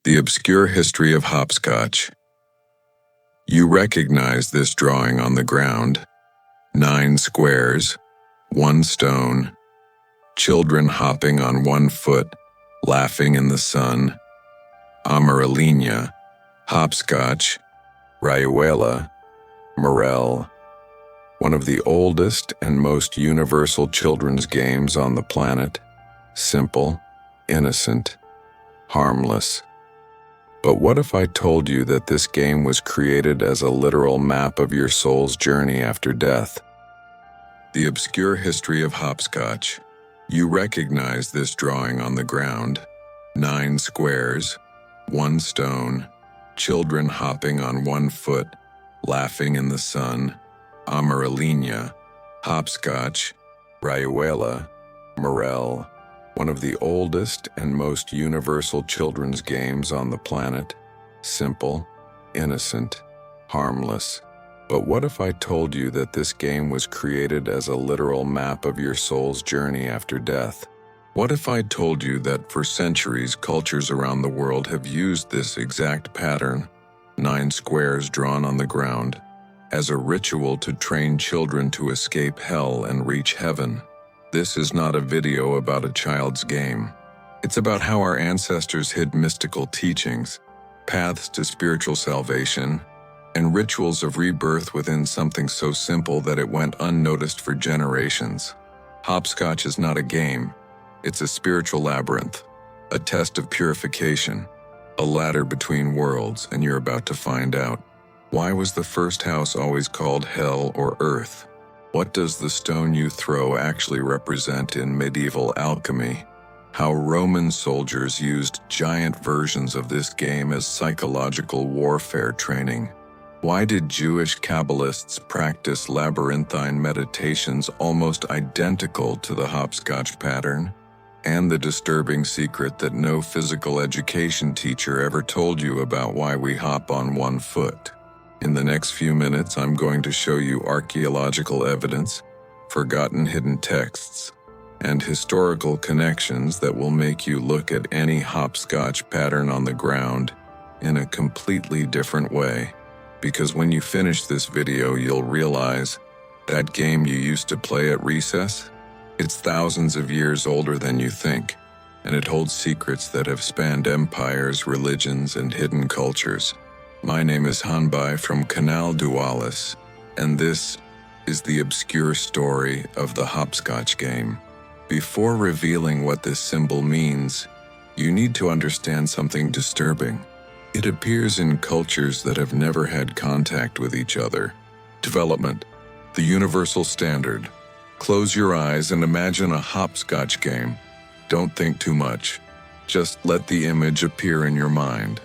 The obscure history of hopscotch. You recognize this drawing on the ground. 9 squares, 1 stone, children hopping on 1 foot, laughing in the sun. Amaralina, hopscotch, rayuela, morel, one of the oldest and most universal children's games on the planet. Simple, innocent, harmless. But what if I told you that this game was created as a literal map of your soul's journey after death? The obscure history of hopscotch. You recognize this drawing on the ground. 9 squares, 1 stone, children hopping on 1 foot, laughing in the sun. Amaralina, hopscotch, rayuela, morel, one of the oldest and most universal children's games on the planet. Simple, innocent, harmless. But what if I told you that this game was created as a literal map of your soul's journey after death? What if I told you that for centuries cultures around the world have used this exact pattern, 9 squares drawn on the ground, as a ritual to train children to escape hell and reach heaven? This is not a video about a child's game. It's about how our ancestors hid mystical teachings, paths to spiritual salvation, and rituals of rebirth within something so simple that it went unnoticed for generations. Hopscotch is not a game. It's a spiritual labyrinth, a test of purification, a ladder between worlds, and you're about to find out. Why was the first house always called hell or earth? What does the stone you throw actually represent in medieval alchemy? How Roman soldiers used giant versions of this game as psychological warfare training. Why did Jewish Kabbalists practice labyrinthine meditations almost identical to the hopscotch pattern? And the disturbing secret that no physical education teacher ever told you about why we hop on 1 foot. In the next few minutes, I'm going to show you archaeological evidence, forgotten hidden texts, and historical connections that will make you look at any hopscotch pattern on the ground in a completely different way. Because when you finish this video, you'll realize that game you used to play at recess, it's thousands of years older than you think, and it holds secrets that have spanned empires, religions, and hidden cultures. My name is Hanbai from Canal DUALIS, and this is the obscure story of the hopscotch game. Before revealing what this symbol means, you need to understand something disturbing. It appears in cultures that have never had contact with each other. Development, the universal standard. Close your eyes and imagine a hopscotch game. Don't think too much. Just let the image appear in your mind.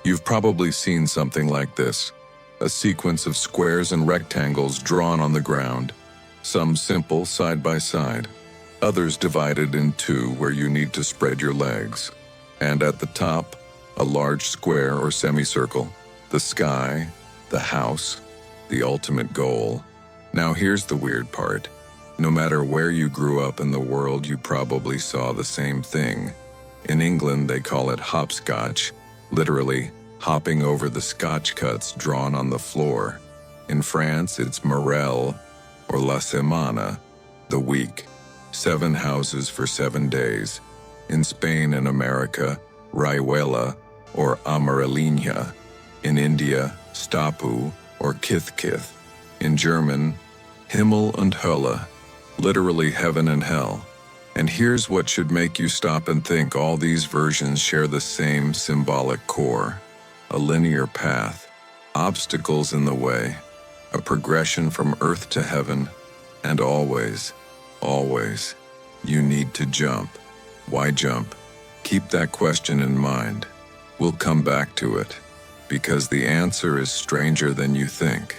You've probably seen something like this, a sequence of squares and rectangles drawn on the ground, some simple side by side, others divided in 2 where you need to spread your legs. And at the top, a large square or semicircle, the sky, the house, the ultimate goal. Now here's the weird part. No matter where you grew up in the world, you probably saw the same thing. In England, they call it hopscotch, literally hopping over the scotch cuts drawn on the floor. In France, it's morel, or la semana, the week, 7 houses for 7 days. In Spain and America, rayuela, or amaralina. In India, stapu, or kith-kith. In German, Himmel und Hölle, literally heaven and hell. And here's what should make you stop and think: all these versions share the same symbolic core. A linear path, obstacles in the way, a progression from earth to heaven, and always, always, you need to jump. Why jump? Keep that question in mind. We'll come back to it, because the answer is stranger than you think.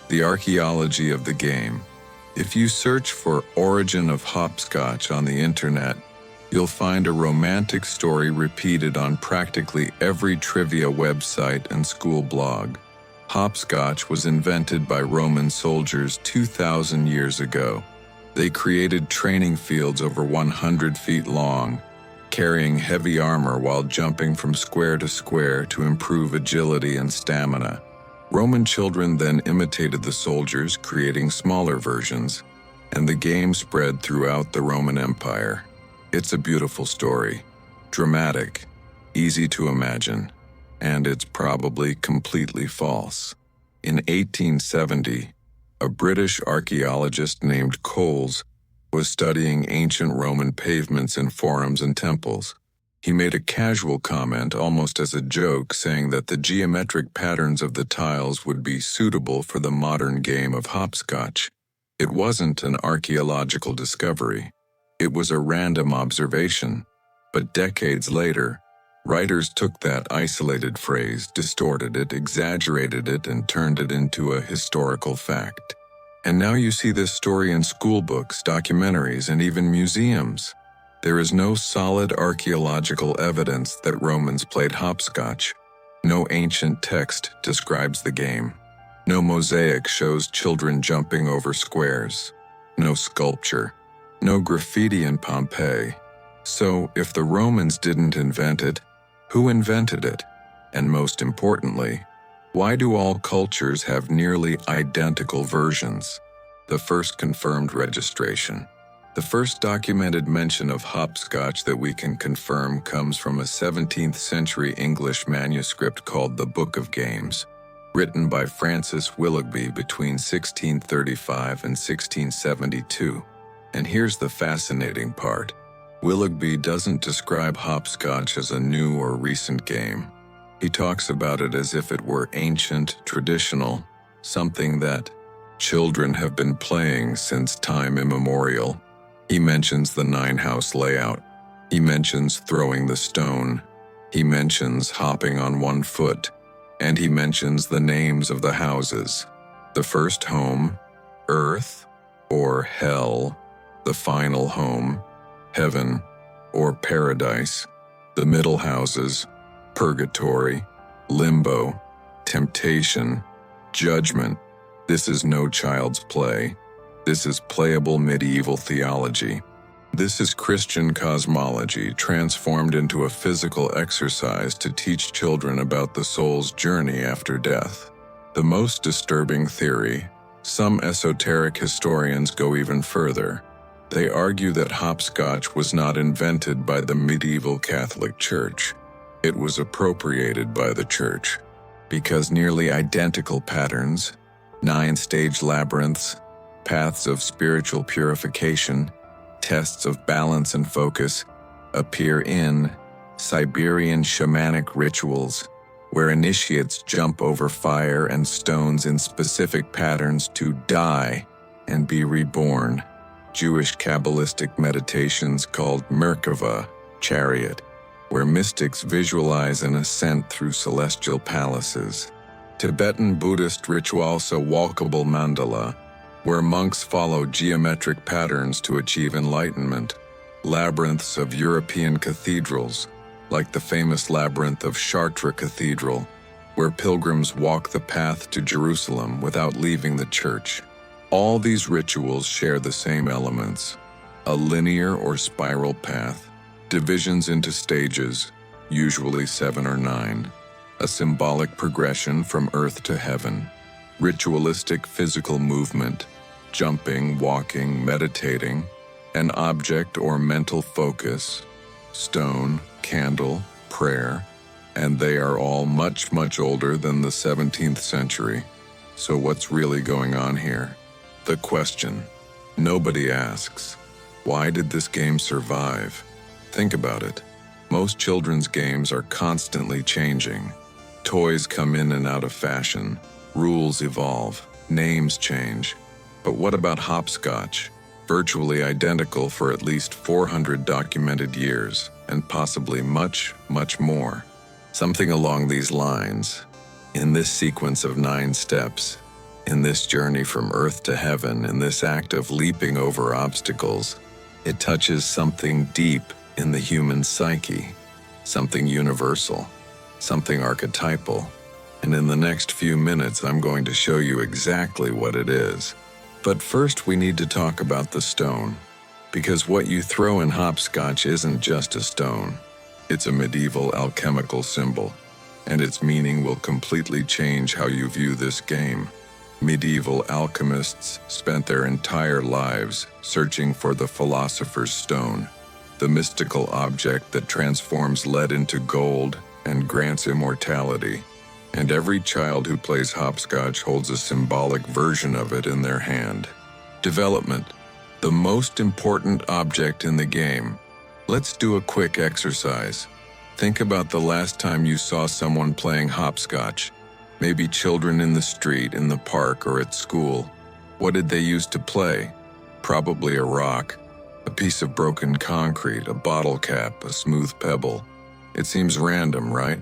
The archaeology of the game. If you search for origin of hopscotch on the internet, you'll find a romantic story repeated on practically every trivia website and school blog. Hopscotch was invented by Roman soldiers 2,000 years ago. They created training fields over 100 feet long, carrying heavy armor while jumping from square to square to improve agility and stamina. Roman children then imitated the soldiers, creating smaller versions, and the game spread throughout the Roman Empire. It's a beautiful story, dramatic, easy to imagine, and it's probably completely false. In 1870, a British archaeologist named Coles was studying ancient Roman pavements in forums and temples. He made a casual comment, almost as a joke, saying that the geometric patterns of the tiles would be suitable for the modern game of hopscotch. It wasn't an archaeological discovery. It was a random observation. But decades later, writers took that isolated phrase, distorted it, exaggerated it, and turned it into a historical fact. And now you see this story in school books, documentaries, and even museums. There is no solid archaeological evidence that Romans played hopscotch. No ancient text describes the game. No mosaic shows children jumping over squares. No sculpture. No graffiti in Pompeii. So, if the Romans didn't invent it, who invented it? And most importantly, why do all cultures have nearly identical versions? The first confirmed registration. The first documented mention of hopscotch that we can confirm comes from a 17th century English manuscript called the Book of Games, written by Francis Willoughby between 1635 and 1672. And here's the fascinating part. Willoughby doesn't describe hopscotch as a new or recent game. He talks about it as if it were ancient, traditional, something that children have been playing since time immemorial. He mentions the 9-house layout. He mentions throwing the stone. He mentions hopping on one foot. And he mentions the names of the houses. The first home, earth, or hell. The final home, heaven, or paradise. The middle houses, purgatory, limbo, temptation, judgment. This is no child's play. This is playable medieval theology. This is Christian cosmology transformed into a physical exercise to teach children about the soul's journey after death. The most disturbing theory, some esoteric historians go even further. They argue that hopscotch was not invented by the medieval Catholic Church. It was appropriated by the Church, because nearly identical patterns, 9-stage labyrinths, paths of spiritual purification, tests of balance and focus, appear in Siberian shamanic rituals, where initiates jump over fire and stones in specific patterns to die and be reborn. Jewish Kabbalistic meditations called Merkava, chariot, where mystics visualize an ascent through celestial palaces. Tibetan Buddhist ritualsa walkable mandala, where monks follow geometric patterns to achieve enlightenment. Labyrinths of European cathedrals, like the famous labyrinth of Chartres Cathedral, where pilgrims walk the path to Jerusalem without leaving the church. All these rituals share the same elements: a linear or spiral path, divisions into stages, usually 7 or 9, a symbolic progression from earth to heaven, ritualistic physical movement, jumping, walking, meditating, an object or mental focus, stone, candle, prayer, and they are all much, much older than the 17th century. So what's really going on here? The question nobody asks: why did this game survive? Think about it. Most children's games are constantly changing. Toys come in and out of fashion. Rules evolve. Names change. But what about hopscotch? Virtually identical for at least 400 documented years, and possibly much, much more. Something along these lines. In this sequence of 9 steps, in this journey from earth to heaven, in this act of leaping over obstacles, it touches something deep in the human psyche, something universal, something archetypal. And in the next few minutes, I'm going to show you exactly what it is. But first, we need to talk about the stone. Because what you throw in hopscotch isn't just a stone. It's a medieval alchemical symbol, and its meaning will completely change how you view this game. Medieval alchemists spent their entire lives searching for the Philosopher's Stone, the mystical object that transforms lead into gold and grants immortality. And every child who plays hopscotch holds a symbolic version of it in their hand. Development, the most important object in the game. Let's do a quick exercise. Think about the last time you saw someone playing hopscotch. Maybe children in the street, in the park, or at school. What did they use to play? Probably a rock, a piece of broken concrete, a bottle cap, a smooth pebble. It seems random, right?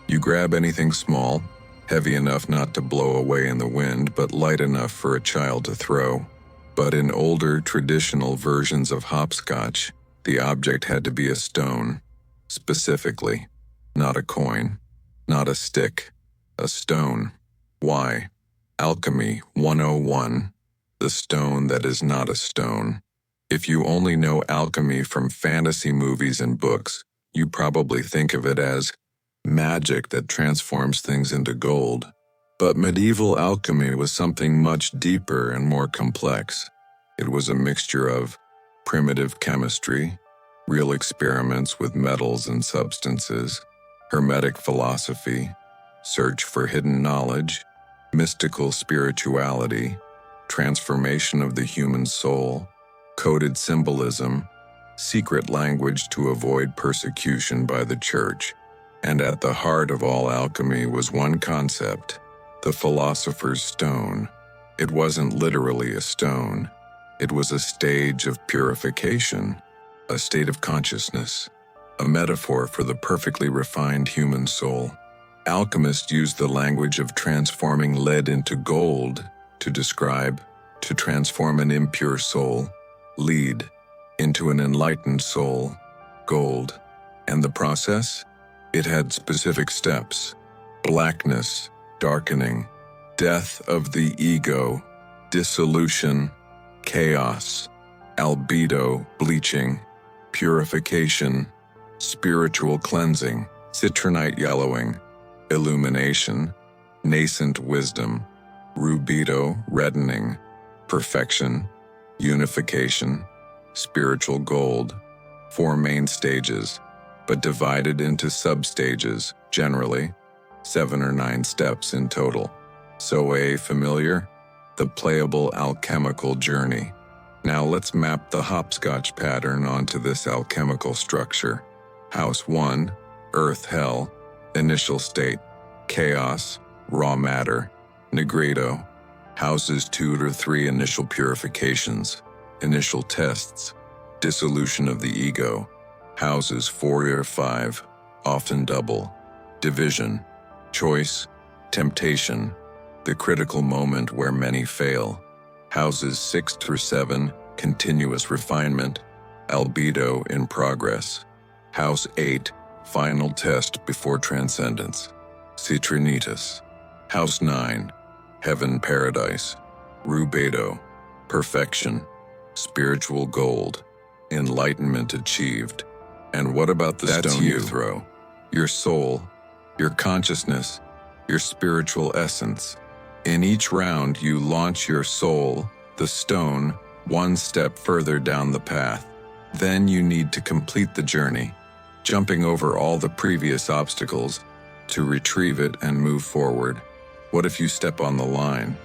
You grab anything small, heavy enough not to blow away in the wind, but light enough for a child to throw. But in older, traditional versions of hopscotch, the object had to be a stone. Specifically, not a coin, not a stick, a stone. Why? Alchemy 101, the stone that is not a stone. If you only know alchemy from fantasy movies and books, you probably think of it as magic that transforms things into gold. But medieval alchemy was something much deeper and more complex. It was a mixture of primitive chemistry, real experiments with metals and substances, hermetic philosophy, search for hidden knowledge, mystical spirituality, transformation of the human soul, coded symbolism, secret language to avoid persecution by the church. And at the heart of all alchemy was one concept, the Philosopher's Stone. It wasn't literally a stone. It was a stage of purification, a state of consciousness, a metaphor for the perfectly refined human soul. Alchemists used the language of transforming lead into gold to transform an impure soul, lead, into an enlightened soul, gold. And the process? It had specific steps: blackness, darkening, death of the ego, dissolution, chaos, albedo, bleaching, purification, spiritual cleansing, citronite yellowing, illumination, nascent wisdom, rubedo, reddening, perfection, unification, spiritual gold. 4 main stages, but divided into sub-stages, generally, 7 or 9 steps in total. So familiar? The playable alchemical journey. Now let's map the hopscotch pattern onto this alchemical structure. House 1, Earth Hell, initial state, chaos, raw matter, nigredo. Houses 2 to 3, initial purifications, initial tests, dissolution of the ego. Houses 4 or 5, often double, division, choice, temptation, the critical moment where many fail. Houses 6 through 7, continuous refinement, albedo in progress. House 8, final test before transcendence, citrinitas. House 9, heaven paradise, rubedo, perfection, spiritual gold, enlightenment achieved. And what about the stone you throw? Your soul, your consciousness, your spiritual essence. In each round, you launch your soul, the stone, 1 step further down the path. Then you need to complete the journey, jumping over all the previous obstacles to retrieve it and move forward. What if you step on the line?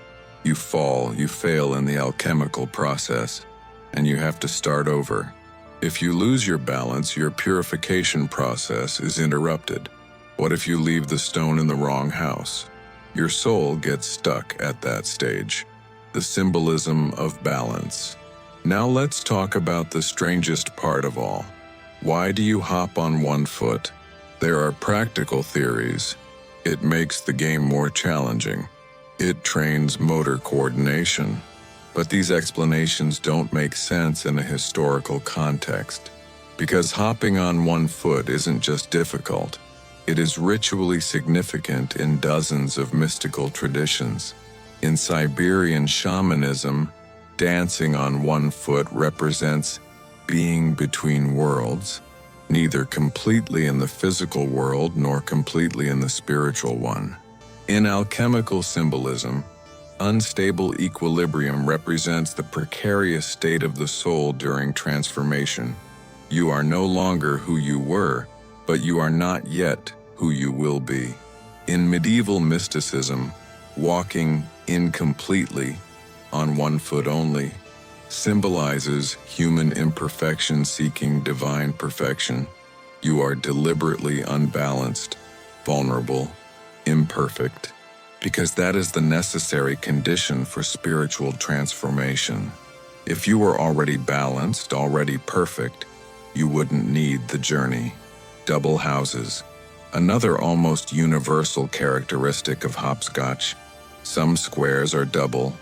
You fall, you fail in the alchemical process, and you have to start over. If you lose your balance, your purification process is interrupted. What if you leave the stone in the wrong house? Your soul gets stuck at that stage. The symbolism of balance. Now let's talk about the strangest part of all. Why do you hop on 1 foot? There are practical theories. It makes the game more challenging. It trains motor coordination. But these explanations don't make sense in a historical context. Because hopping on 1 foot isn't just difficult. It is ritually significant in dozens of mystical traditions. In Siberian shamanism, dancing on 1 foot represents being between worlds, neither completely in the physical world nor completely in the spiritual one. In alchemical symbolism, unstable equilibrium represents the precarious state of the soul during transformation. You are no longer who you were, but you are not yet who you will be. In medieval mysticism, walking incompletely, on one foot only, symbolizes human imperfection seeking divine perfection. You are deliberately unbalanced, vulnerable, imperfect, because that is the necessary condition for spiritual transformation. If you were already balanced, already perfect, you wouldn't need the journey. Double houses. Another almost universal characteristic of hopscotch. Some squares are double,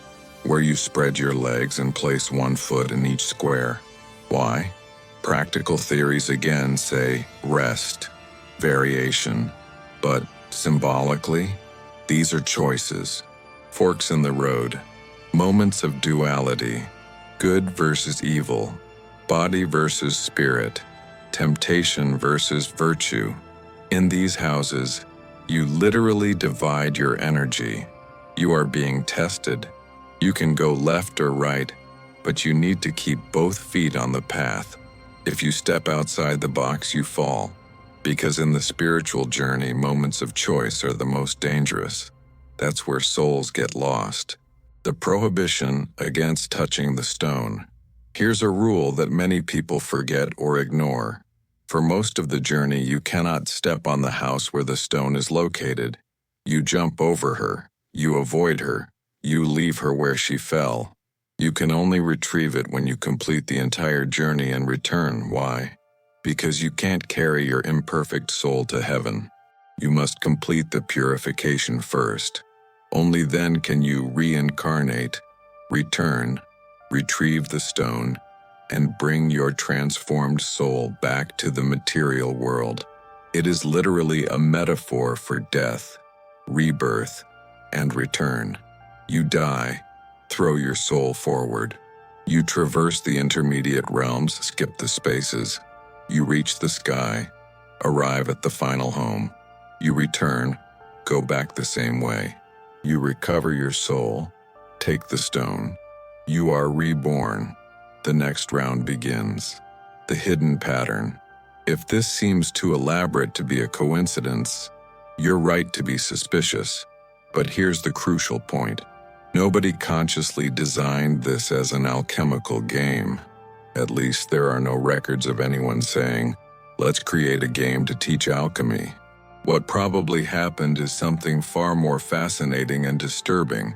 where you spread your legs and place one foot in each square. Why? Practical theories again say rest, variation, but symbolically, these are choices, forks in the road, moments of duality, good versus evil, body versus spirit, temptation versus virtue. In these houses, you literally divide your energy. You are being tested. You can go left or right, but you need to keep both feet on the path. If you step outside the box, you fall. Because in the spiritual journey, moments of choice are the most dangerous. That's where souls get lost. The prohibition against touching the stone. Here's a rule that many people forget or ignore. For most of the journey, you cannot step on the house where the stone is located. You jump over her. You avoid her. You leave her where she fell. You can only retrieve it when you complete the entire journey and return. Why? Because you can't carry your imperfect soul to heaven. You must complete the purification first. Only then can you reincarnate, return, retrieve the stone, and bring your transformed soul back to the material world. It is literally a metaphor for death, rebirth, and return. You die, throw your soul forward. You traverse the intermediate realms, skip the spaces. You reach the sky, arrive at the final home. You return, go back the same way. You recover your soul, take the stone. You are reborn. The next round begins. The hidden pattern. If this seems too elaborate to be a coincidence, you're right to be suspicious. But here's the crucial point. Nobody consciously designed this as an alchemical game. At least there are no records of anyone saying, let's create a game to teach alchemy. What probably happened is something far more fascinating and disturbing.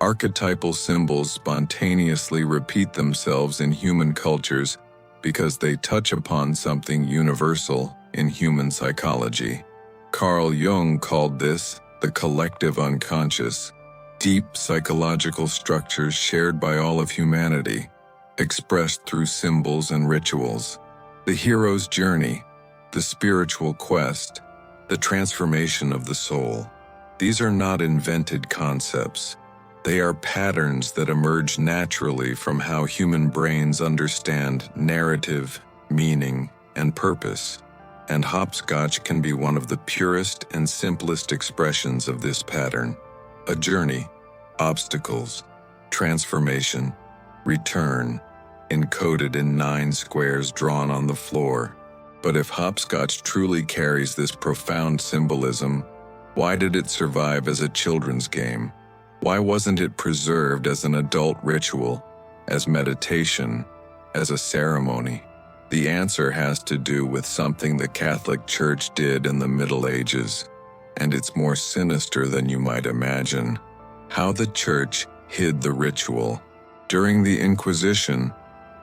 Archetypal symbols spontaneously repeat themselves in human cultures because they touch upon something universal in human psychology. Carl Jung called this the collective unconscious, deep psychological structures shared by all of humanity, expressed through symbols and rituals. The hero's journey, the spiritual quest, the transformation of the soul. These are not invented concepts. They are patterns that emerge naturally from how human brains understand narrative, meaning, and purpose. And hopscotch can be one of the purest and simplest expressions of this pattern. A journey, obstacles, transformation, return, encoded in 9 squares drawn on the floor. But if hopscotch truly carries this profound symbolism, why did it survive as a children's game? Why wasn't it preserved as an adult ritual, as meditation, as a ceremony? The answer has to do with something the Catholic Church did in the Middle Ages, and it's more sinister than you might imagine. How the Church hid the ritual. During the Inquisition,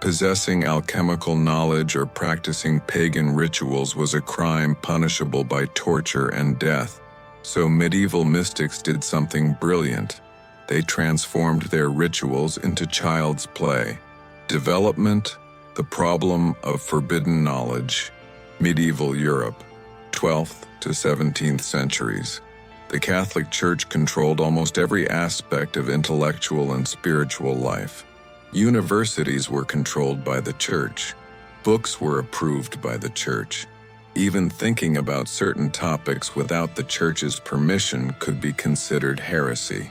possessing alchemical knowledge or practicing pagan rituals was a crime punishable by torture and death. So medieval mystics did something brilliant. They transformed their rituals into child's play. Development, the problem of forbidden knowledge. Medieval Europe, 12th to 17th centuries. The Catholic Church controlled almost every aspect of intellectual and spiritual life. Universities were controlled by the Church. Books were approved by the church. Even thinking about certain topics without the church's permission could be considered heresy.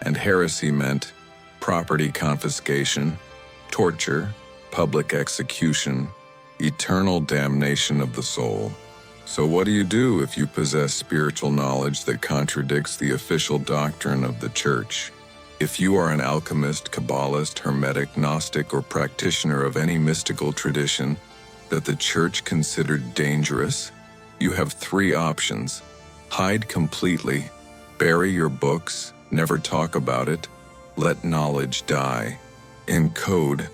And heresy meant property confiscation, torture, public execution, eternal damnation of the soul. So what do you do if you possess spiritual knowledge that contradicts the official doctrine of the church? If you are an alchemist, Kabbalist, Hermetic, Gnostic, or practitioner of any mystical tradition that the church considered dangerous, you have three options: hide completely, bury your books, never talk about it, let knowledge die, encode,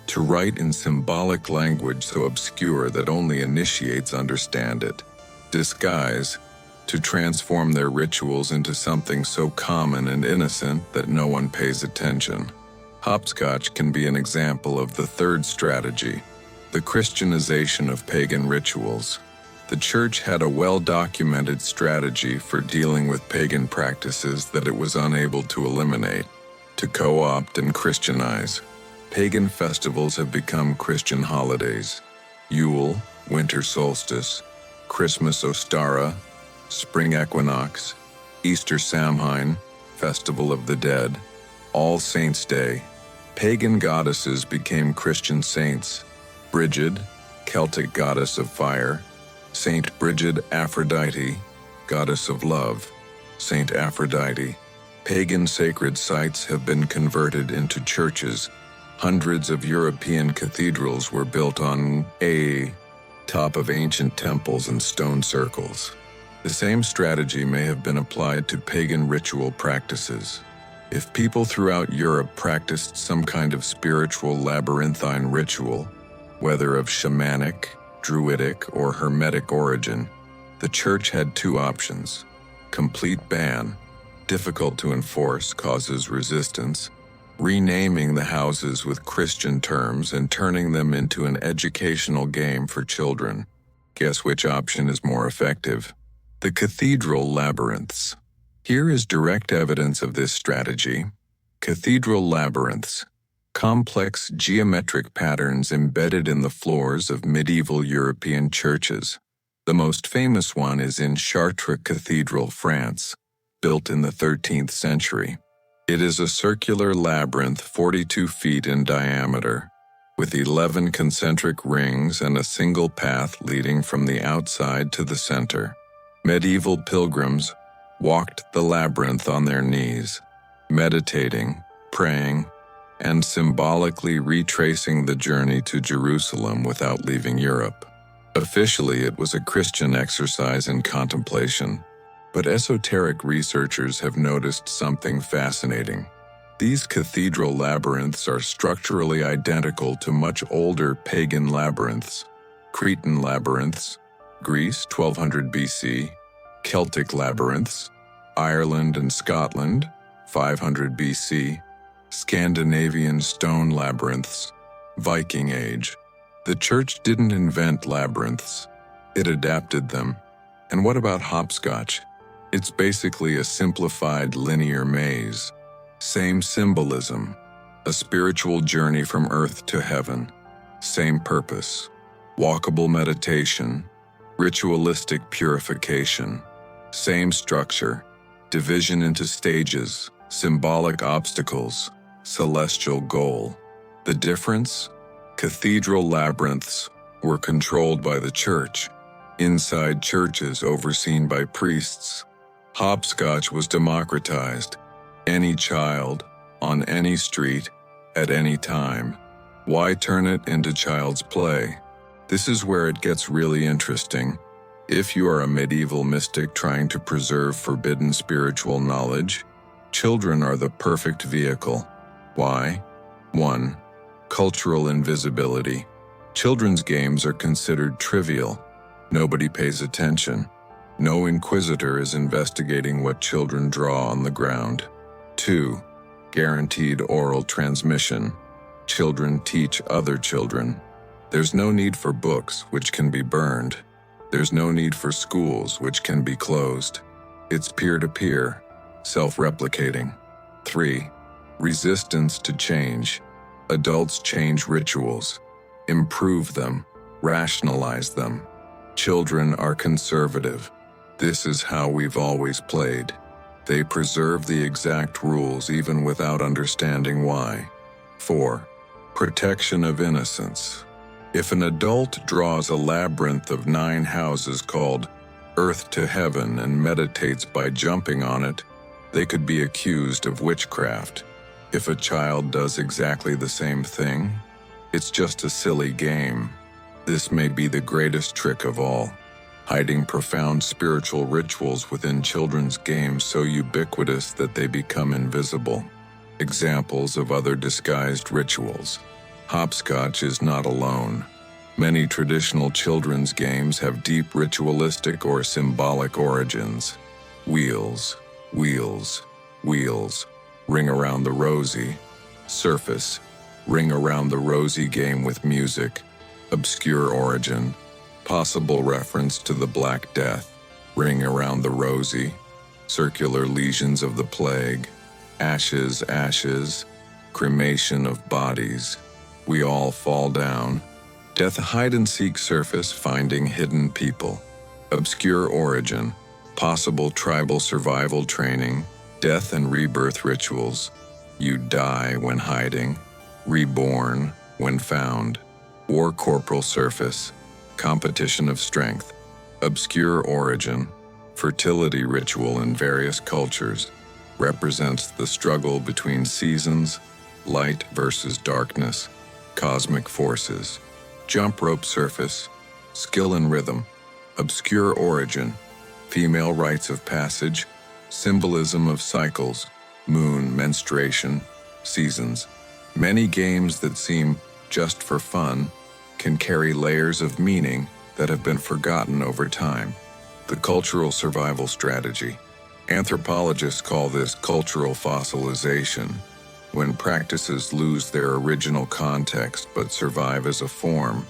to write in symbolic language so obscure that only initiates understand it, disguise, to transform their rituals into something so common and innocent that no one pays attention. Hopscotch can be an example of the third strategy, the Christianization of pagan rituals. The church had a well-documented strategy for dealing with pagan practices that it was unable to eliminate, to co-opt and Christianize. Pagan festivals have become Christian holidays. Yule, winter solstice, Christmas Ostara, spring equinox, Easter Samhain, Festival of the Dead, All Saints' Day. Pagan goddesses became Christian saints. Brigid, Celtic goddess of fire. Saint Brigid Aphrodite, goddess of love. Saint Aphrodite. Pagan sacred sites have been converted into churches. Hundreds of European cathedrals were built on top of ancient temples and stone circles. The same strategy may have been applied to pagan ritual practices. If people throughout Europe practiced some kind of spiritual labyrinthine ritual, whether of shamanic, druidic, or hermetic origin, the church had two options: complete ban, difficult to enforce, causes resistance, renaming the houses with Christian terms and turning them into an educational game for children. Guess which option is more effective? The cathedral labyrinths. Here is direct evidence of this strategy. Cathedral labyrinths. Complex geometric patterns embedded in the floors of medieval European churches. The most famous one is in Chartres Cathedral, France, built in the 13th century. It is a circular labyrinth 42 feet in diameter, with 11 concentric rings and a single path leading from the outside to the center. Medieval pilgrims walked the labyrinth on their knees, meditating, praying, and symbolically retracing the journey to Jerusalem without leaving Europe. Officially, it was a Christian exercise in contemplation. But esoteric researchers have noticed something fascinating. These cathedral labyrinths are structurally identical to much older pagan labyrinths. Cretan labyrinths, Greece 1200 BC, Celtic labyrinths, Ireland and Scotland 500 BC, Scandinavian stone labyrinths, Viking Age. The church didn't invent labyrinths, it adapted them. And what about hopscotch? It's basically a simplified linear maze. Same symbolism, a spiritual journey from earth to heaven. Same purpose, walkable meditation, ritualistic purification. Same structure, division into stages, symbolic obstacles, celestial goal. The difference? Cathedral labyrinths were controlled by the church, inside churches overseen by priests. Hopscotch was democratized. Any child, on any street, at any time. Why turn it into child's play? This is where it gets really interesting. If you are a medieval mystic trying to preserve forbidden spiritual knowledge, children are the perfect vehicle. Why? 1. Cultural invisibility. Children's games are considered trivial. Nobody pays attention. No inquisitor is investigating what children draw on the ground. 2. Guaranteed oral transmission. Children teach other children. There's no need for books, which can be burned. There's no need for schools, which can be closed. It's peer-to-peer, self-replicating. 3. Resistance to change. Adults change rituals, improve them, rationalize them. Children are conservative. This is how we've always played. They preserve the exact rules even without understanding why. 4. Protection of innocence. If an adult draws a labyrinth of 9 houses called Earth to Heaven and meditates by jumping on it, they could be accused of witchcraft. If a child does exactly the same thing, it's just a silly game. This may be the greatest trick of all, hiding profound spiritual rituals within children's games so ubiquitous that they become invisible. Examples of other disguised rituals. Hopscotch is not alone. Many traditional children's games have deep ritualistic or symbolic origins. Wheels, wheels, wheels, ring around the rosy. Surface, ring around the rosy game with music. Obscure origin, possible reference to the Black Death. Ring around the rosy. Circular lesions of the plague. Ashes, ashes, cremation of bodies. We all fall down. Death hide-and-seek surface, finding hidden people. Obscure origin, possible tribal survival training. Death and rebirth rituals. You die when hiding, reborn when found. War corporal surface, competition of strength. Obscure origin, fertility ritual in various cultures. Represents the struggle between seasons, light versus darkness, cosmic forces. Jump rope surface, skill and rhythm. Obscure origin, female rites of passage, symbolism of cycles, moon, menstruation, seasons. Many games that seem just for fun can carry layers of meaning that have been forgotten over time. The cultural survival strategy. Anthropologists call this cultural fossilization, when practices lose their original context but survive as a form,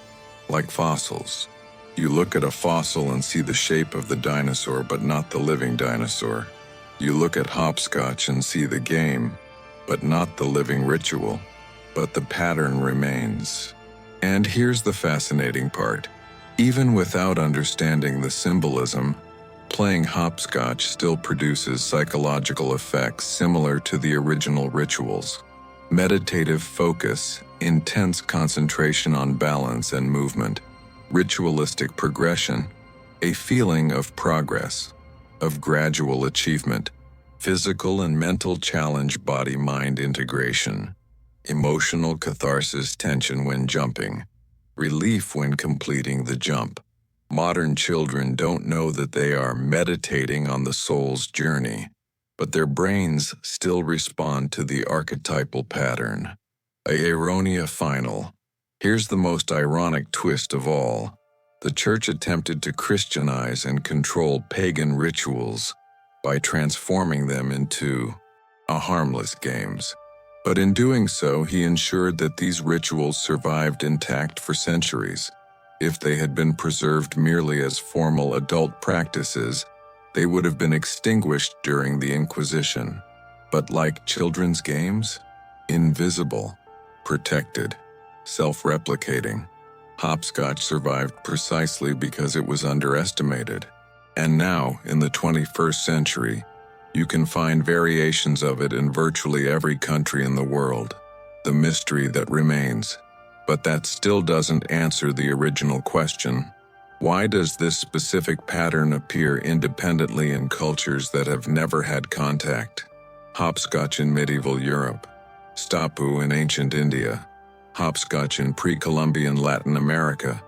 like fossils. You look at a fossil and see the shape of the dinosaur but not the living dinosaur. You look at hopscotch and see the game, but not the living ritual, but the pattern remains. And here's the fascinating part. Even without understanding the symbolism, playing hopscotch still produces psychological effects similar to the original rituals. Meditative focus, intense concentration on balance and movement, ritualistic progression, a feeling of progress, of gradual achievement, physical and mental challenge, body-mind integration, emotional catharsis, tension when jumping, relief when completing the jump. Modern children don't know that they are meditating on the soul's journey, but their brains still respond to the archetypal pattern. Aeronia final. Here's the most ironic twist of all. The Church attempted to Christianize and control pagan rituals by transforming them into harmless games. But in doing so, he ensured that these rituals survived intact for centuries. If they had been preserved merely as formal adult practices, they would have been extinguished during the Inquisition. But like children's games, invisible, protected, self-replicating, hopscotch survived precisely because it was underestimated. And now, in the 21st century, you can find variations of it in virtually every country in the world. The mystery that remains. But that still doesn't answer the original question. Why does this specific pattern appear independently in cultures that have never had contact? Hopscotch in medieval Europe, Stapu in ancient India, hopscotch in pre-Columbian Latin America,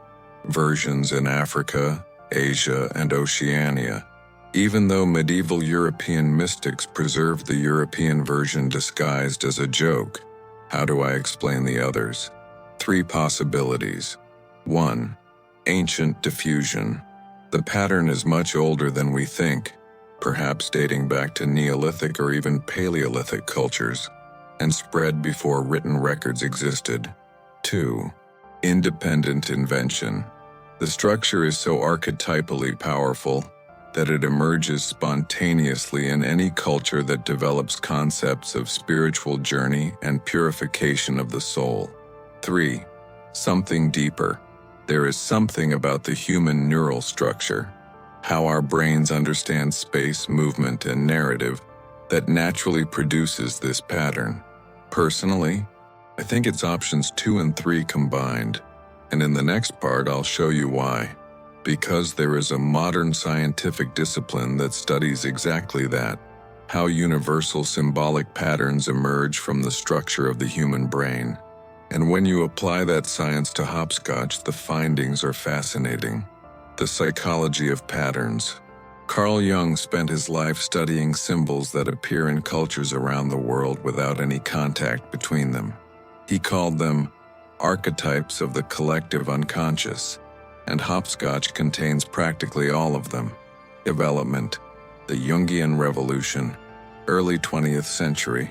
versions in Africa, Asia, and Oceania. Even though medieval European mystics preserved the European version disguised as a joke, how do I explain the others? 3 possibilities. 1. Ancient diffusion. The pattern is much older than we think, perhaps dating back to Neolithic or even Paleolithic cultures, and spread before written records existed. 2. Independent invention. The structure is so archetypally powerful that it emerges spontaneously in any culture that develops concepts of spiritual journey and purification of the soul. 3. Something deeper. There is something about the human neural structure, how our brains understand space, movement, and narrative, that naturally produces this pattern. Personally, I think it's options 2 and 3 combined, and in the next part I'll show you why. Because there is a modern scientific discipline that studies exactly that, how universal symbolic patterns emerge from the structure of the human brain. And when you apply that science to hopscotch, the findings are fascinating. The psychology of patterns. Carl Jung spent his life studying symbols that appear in cultures around the world without any contact between them. He called them archetypes of the collective unconscious, and hopscotch contains practically all of them. Development, the Jungian revolution, early 20th century.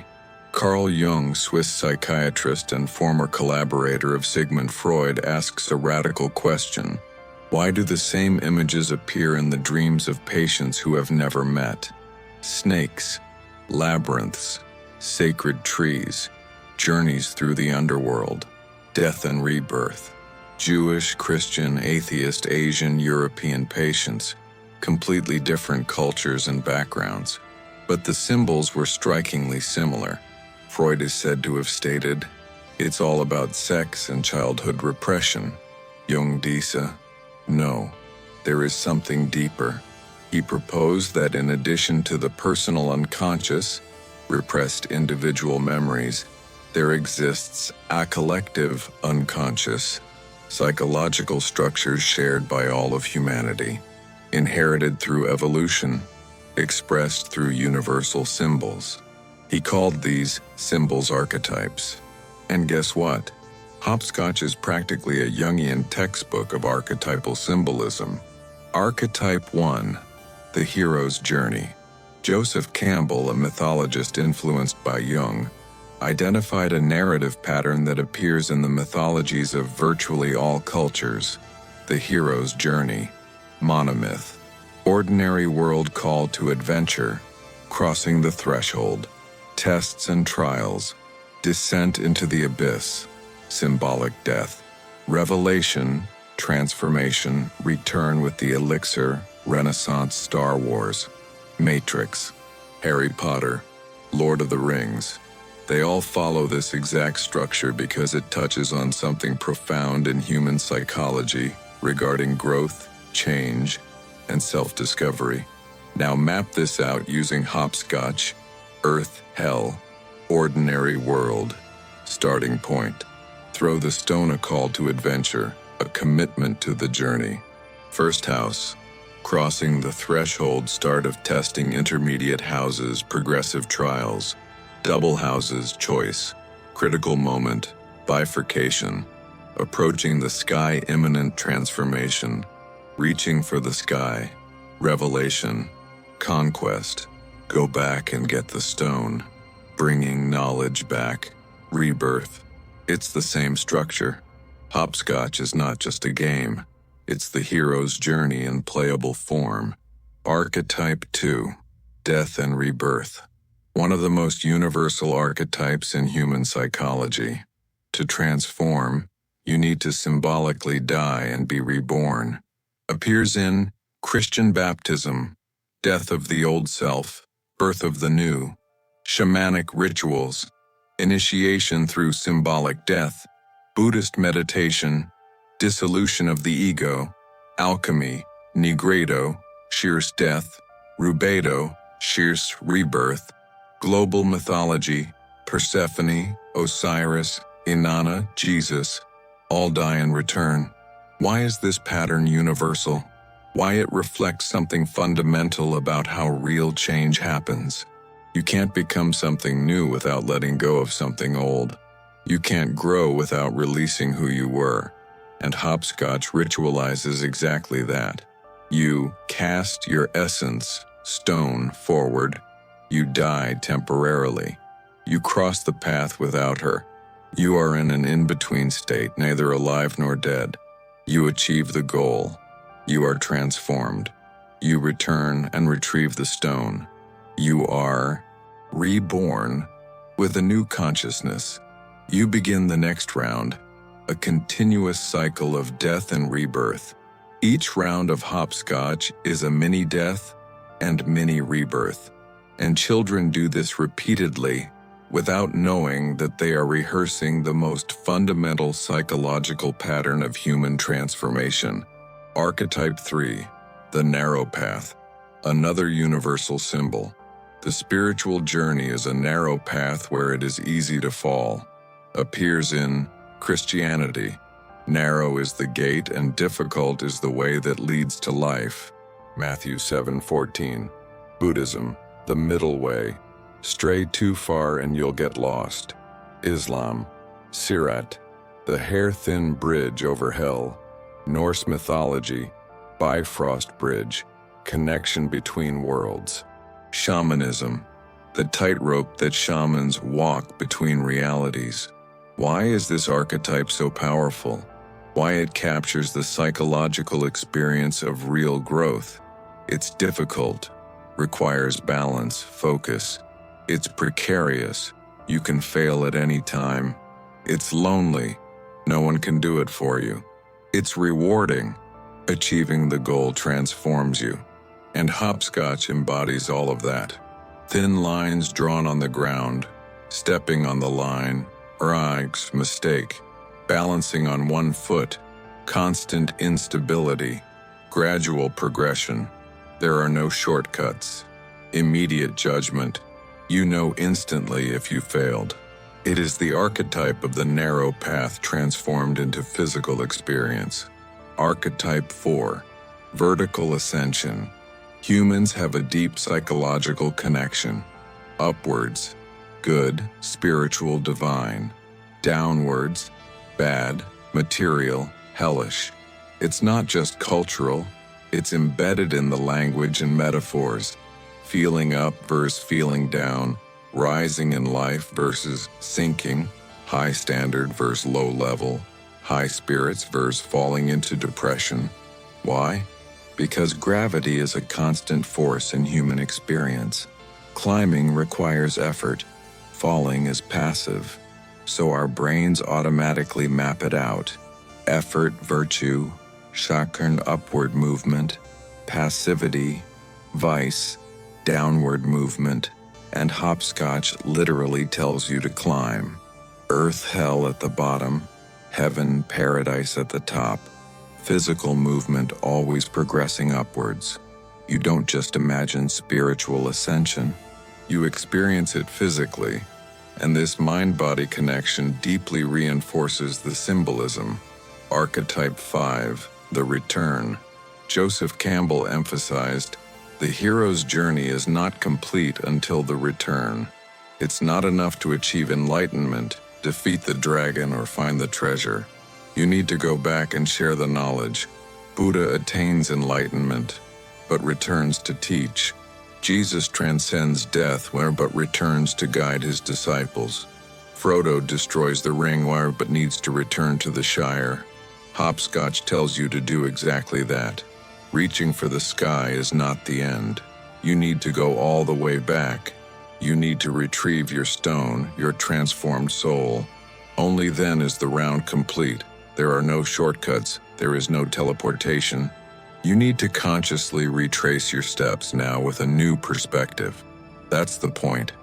Carl Jung, Swiss psychiatrist and former collaborator of Sigmund Freud, asks a radical question. Why do the same images appear in the dreams of patients who have never met? Snakes, labyrinths, sacred trees, journeys through the underworld, death and rebirth. Jewish, Christian, atheist, Asian, European patients, completely different cultures and backgrounds. But the symbols were strikingly similar. Freud is said to have stated, "It's all about sex and childhood repression." Jung disse, "No, there is something deeper." He proposed that in addition to the personal unconscious, repressed individual memories, there exists a collective unconscious, psychological structures shared by all of humanity, inherited through evolution, expressed through universal symbols. He called these symbols archetypes. And guess what? Hopscotch is practically a Jungian textbook of archetypal symbolism. Archetype 1, the hero's journey. Joseph Campbell, a mythologist influenced by Jung, identified a narrative pattern that appears in the mythologies of virtually all cultures. The hero's journey. Monomyth. Ordinary world call to adventure. Crossing the threshold. Tests and trials. Descent into the abyss. Symbolic death. Revelation. Transformation. Return with the elixir. Renaissance Star Wars. Matrix. Harry Potter. Lord of the Rings. They all follow this exact structure because it touches on something profound in human psychology regarding growth, change, and self-discovery. Now map this out using hopscotch, earth, hell, ordinary world, starting point. Throw the stone, a call to adventure, a commitment to the journey. First house, crossing the threshold, start of testing, intermediate houses, progressive trials. Double houses, choice, critical moment, bifurcation, approaching the sky, imminent transformation, reaching for the sky, revelation, conquest, go back and get the stone, bringing knowledge back, rebirth. It's the same structure. Hopscotch is not just a game, it's the hero's journey in playable form. Archetype 2, death and rebirth. One of the most universal archetypes in human psychology. To transform, you need to symbolically die and be reborn. Appears in Christian baptism, death of the old self, birth of the new, shamanic rituals, initiation through symbolic death, Buddhist meditation, dissolution of the ego, alchemy, nigredo, sheer's death, rubedo, sheer's rebirth, global mythology, Persephone, Osiris, Inanna, Jesus, all die and return. Why is this pattern universal? Why it reflects something fundamental about how real change happens. You can't become something new without letting go of something old. You can't grow without releasing who you were. And hopscotch ritualizes exactly that. You cast your essence, stone, forward. You die temporarily. You cross the path without her. You are in an in-between state, neither alive nor dead. You achieve the goal. You are transformed. You return and retrieve the stone. You are reborn with a new consciousness. You begin the next round, a continuous cycle of death and rebirth. Each round of hopscotch is a mini death and mini rebirth, and children do this repeatedly without knowing that they are rehearsing the most fundamental psychological pattern of human transformation. Archetype 3, the narrow path, another universal symbol. The spiritual journey is a narrow path where it is easy to fall. Appears in Christianity. Narrow is the gate and difficult is the way that leads to life. Matthew 7:14. Buddhism, the middle way. Stray too far and you'll get lost. Islam, Sirat, the hair-thin bridge over hell. Norse mythology, Bifrost Bridge, connection between worlds. Shamanism, the tightrope that shamans walk between realities. Why is this archetype so powerful? Why it captures the psychological experience of real growth. It's difficult, requires balance, focus. It's precarious, you can fail at any time. It's lonely, no one can do it for you. It's rewarding, achieving the goal transforms you. And hopscotch embodies all of that. Thin lines drawn on the ground, stepping on the line, mistake, balancing on one foot, constant instability, gradual progression. There are no shortcuts, immediate judgment. You know instantly if you failed. It is the archetype of the narrow path transformed into physical experience. Archetype 4, vertical ascension. Humans have a deep psychological connection. Upwards, good, spiritual, divine. Downwards, bad, material, hellish. It's not just cultural, it's embedded in the language and metaphors. Feeling up versus feeling down, rising in life versus sinking, high standard versus low level, high spirits versus falling into depression. Why? Because gravity is a constant force in human experience. Climbing requires effort, falling is passive, so our brains automatically map it out. Effort, virtue, chakran upward movement, passivity, vice, downward movement, and hopscotch literally tells you to climb. Earth, hell at the bottom, heaven, paradise at the top. Physical movement always progressing upwards. You don't just imagine spiritual ascension, you experience it physically, and this mind-body connection deeply reinforces the symbolism. Archetype 5, the return. Joseph Campbell emphasized, the hero's journey is not complete until the return. It's not enough to achieve enlightenment, defeat the dragon, or find the treasure. You need to go back and share the knowledge. Buddha attains enlightenment, but returns to teach. Jesus transcends death, but returns to guide his disciples. Frodo destroys the ring, but needs to return to the Shire. Hopscotch tells you to do exactly that. Reaching for the sky is not the end. You need to go all the way back. You need to retrieve your stone, your transformed soul. Only then is the round complete. There are no shortcuts. There is no teleportation. You need to consciously retrace your steps now with a new perspective. That's the point.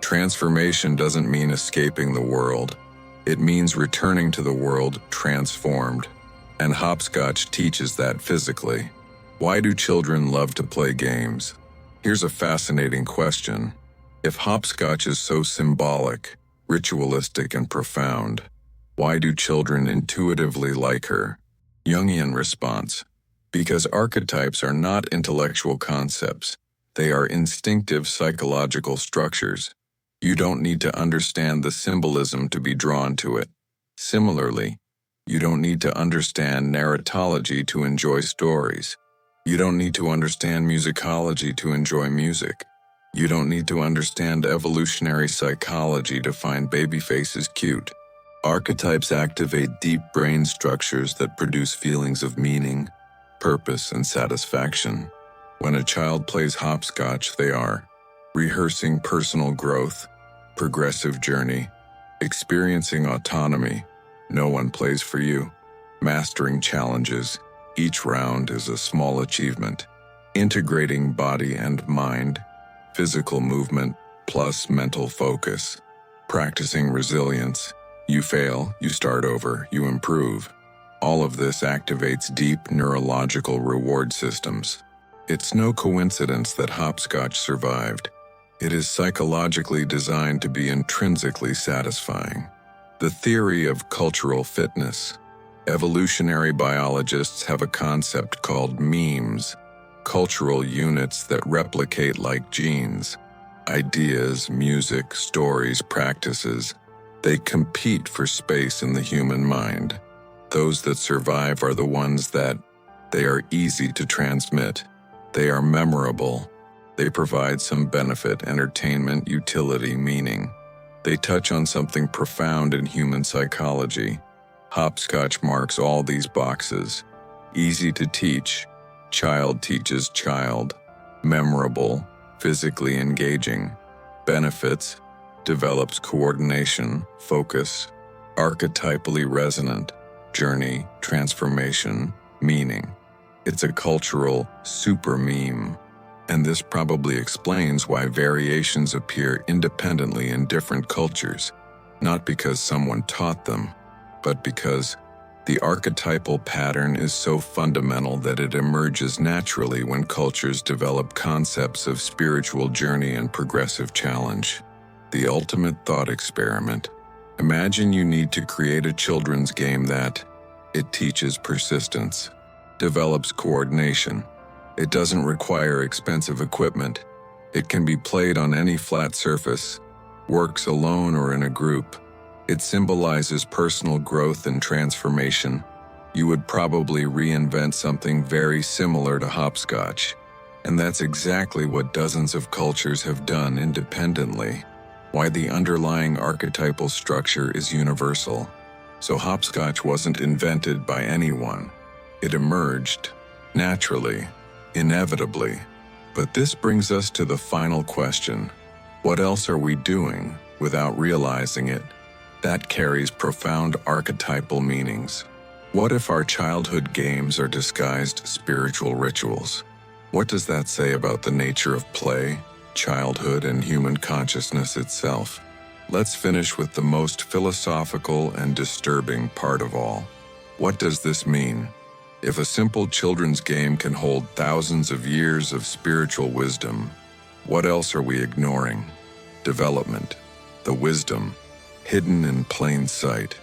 Transformation doesn't mean escaping the world. It means returning to the world transformed. And hopscotch teaches that physically. Why do children love to play games? Here's a fascinating question. If hopscotch is so symbolic, ritualistic, and profound, why do children intuitively like her? Jungian response. Because archetypes are not intellectual concepts. They are instinctive psychological structures. You don't need to understand the symbolism to be drawn to it. Similarly, you don't need to understand narratology to enjoy stories. You don't need to understand musicology to enjoy music. You don't need to understand evolutionary psychology to find baby faces cute. Archetypes activate deep brain structures that produce feelings of meaning, purpose, and satisfaction. When a child plays hopscotch, they are rehearsing personal growth, progressive journey, experiencing autonomy, No one plays for you. Mastering challenges. Each round is a small achievement. Integrating body and mind, physical movement plus mental focus. Practicing resilience. You fail, you start over, you improve. All of this activates deep neurological reward systems. It's no coincidence that Hopscotch survived. It is psychologically designed to be intrinsically satisfying. The theory of cultural fitness. Evolutionary biologists have a concept called memes, cultural units that replicate like genes. Ideas, music, stories, practices. They compete for space in the human mind. Those that survive are the ones that they are easy to transmit. They are memorable. They provide some benefit, entertainment, utility, meaning. They touch on something profound in human psychology. Hopscotch marks all these boxes. Easy to teach. Child teaches child. Memorable. Physically engaging. Benefits. Develops coordination, focus. Archetypally resonant. Journey, transformation, meaning. It's a cultural super meme. And this probably explains why variations appear independently in different cultures, not because someone taught them, but because the archetypal pattern is so fundamental that it emerges naturally when cultures develop concepts of spiritual journey and progressive challenge. The ultimate thought experiment. Imagine you need to create a children's game that it teaches persistence, develops coordination. It doesn't require expensive equipment. It can be played on any flat surface, works alone or in a group. It symbolizes personal growth and transformation. You would probably reinvent something very similar to Hopscotch, and that's exactly what dozens of cultures have done independently. Why the underlying archetypal structure is universal. So Hopscotch wasn't invented by anyone. It emerged, naturally, inevitably. But this brings us to the final question. What else are we doing without realizing it? That carries profound archetypal meanings. What if our childhood games are disguised spiritual rituals? What does that say about the nature of play, childhood, and human consciousness itself? Let's finish with the most philosophical and disturbing part of all. What does this mean? If a simple children's game can hold thousands of years of spiritual wisdom, what else are we ignoring? Development, the wisdom, hidden in plain sight.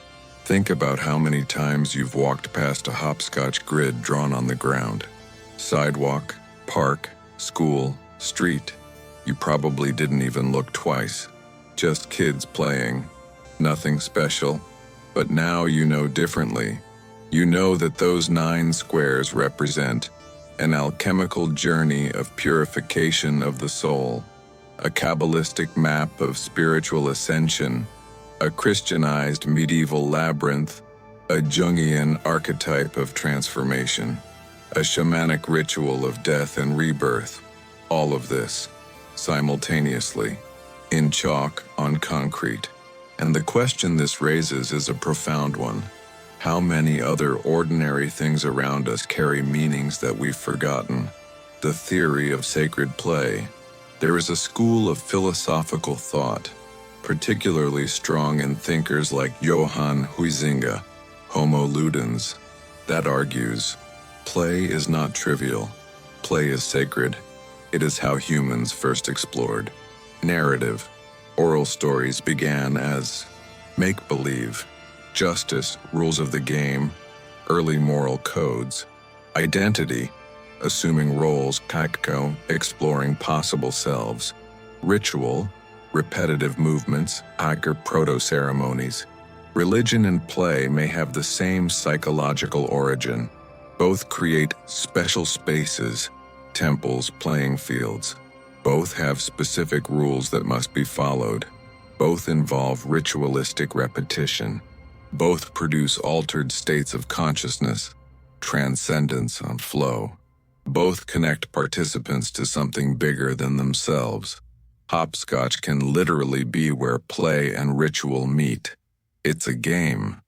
Think about how many times you've walked past a hopscotch grid drawn on the ground. Sidewalk, park, school, street. You probably didn't even look twice. Just kids playing. Nothing special. But now you know differently. You know that those 9 squares represent an alchemical journey of purification of the soul, a Kabbalistic map of spiritual ascension, a Christianized medieval labyrinth, a Jungian archetype of transformation, a shamanic ritual of death and rebirth. All of this, simultaneously, in chalk on concrete. And the question this raises is a profound one. How many other ordinary things around us carry meanings that we've forgotten? The theory of sacred play. There is a school of philosophical thought, particularly strong in thinkers like Johann Huizinga, Homo Ludens, that argues, play is not trivial. Play is sacred. It is how humans first explored. Narrative. Oral stories began as make-believe. Justice, rules of the game, early moral codes. Identity, assuming roles, kakko, exploring possible selves. Ritual, repetitive movements, hacker proto-ceremonies. Religion and play may have the same psychological origin. Both create special spaces, temples, playing fields. Both have specific rules that must be followed. Both involve ritualistic repetition. Both produce altered states of consciousness, transcendence on flow. Both connect participants to something bigger than themselves. Hopscotch can literally be where play and ritual meet. It's a game,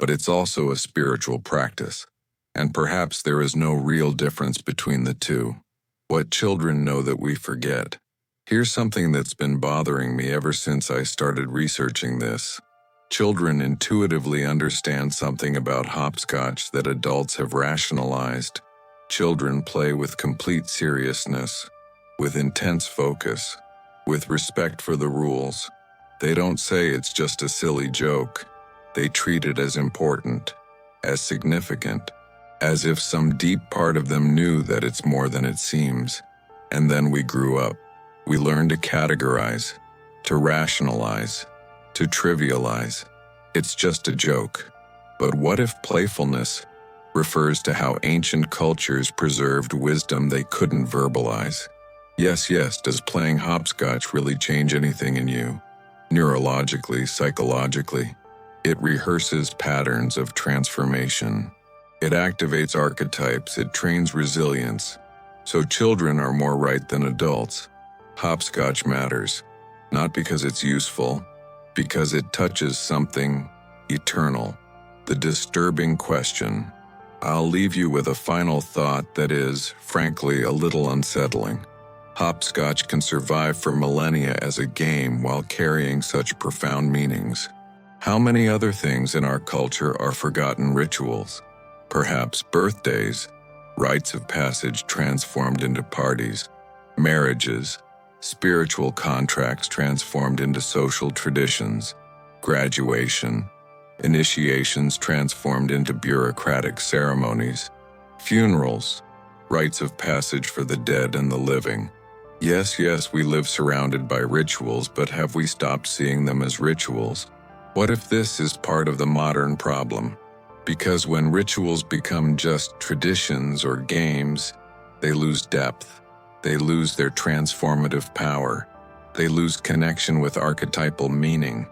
but it's also a spiritual practice. And perhaps there is no real difference between the two. What children know that we forget. Here's something that's been bothering me ever since I started researching this. Children intuitively understand something about hopscotch that adults have rationalized. Children play with complete seriousness, with intense focus, with respect for the rules. They don't say it's just a silly joke. They treat it as important, as significant, as if some deep part of them knew that it's more than it seems. And then we grew up. We learned to categorize, to rationalize, to trivialize. It's just a joke. But what if playfulness refers to how ancient cultures preserved wisdom they couldn't verbalize? Yes, does playing hopscotch really change anything in you? Neurologically, psychologically? It rehearses patterns of transformation. It activates archetypes, it trains resilience. So children are more right than adults. Hopscotch matters, not because it's useful, because it touches something eternal. The disturbing question. I'll leave you with a final thought that is, frankly, a little unsettling. Hopscotch can survive for millennia as a game while carrying such profound meanings. How many other things in our culture are forgotten rituals? Perhaps birthdays, rites of passage transformed into parties, marriages, spiritual contracts transformed into social traditions, graduation, initiations transformed into bureaucratic ceremonies, funerals, rites of passage for the dead and the living. Yes, we live surrounded by rituals, but have we stopped seeing them as rituals? What if this is part of the modern problem? Because when rituals become just traditions or games, they lose depth. They lose their transformative power. They lose connection with archetypal meaning.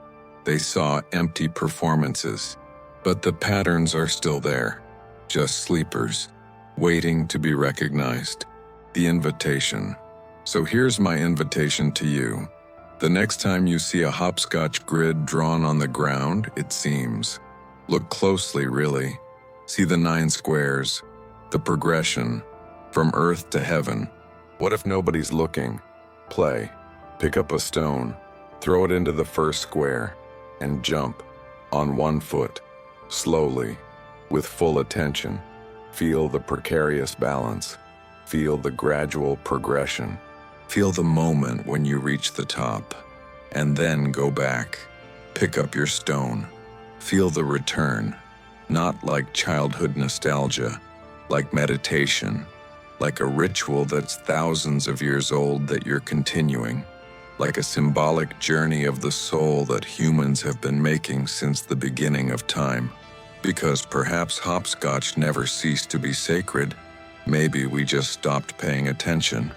They saw empty performances. But the patterns are still there, just sleepers, waiting to be recognized. The invitation. So here's my invitation to you. The next time you see a hopscotch grid drawn on the ground, it seems. Look closely, really. See the 9 squares, the progression, from earth to heaven. What if nobody's looking? Play. Pick up a stone, throw it into the first square, and jump, on one foot, slowly, with full attention. Feel the precarious balance. Feel the gradual progression. Feel the moment when you reach the top, and then go back. Pick up your stone. Feel the return, not like childhood nostalgia, like meditation, like a ritual that's thousands of years old that you're continuing, like a symbolic journey of the soul that humans have been making since the beginning of time. Because perhaps hopscotch never ceased to be sacred, maybe we just stopped paying attention.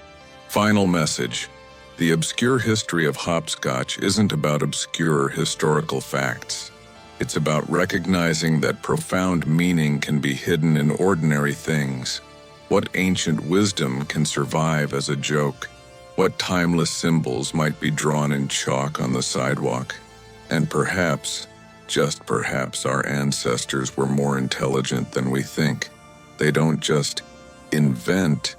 Final message. The obscure history of hopscotch isn't about obscure historical facts. It's about recognizing that profound meaning can be hidden in ordinary things. What ancient wisdom can survive as a joke? What timeless symbols might be drawn in chalk on the sidewalk? And perhaps, just perhaps, our ancestors were more intelligent than we think. They don't just invent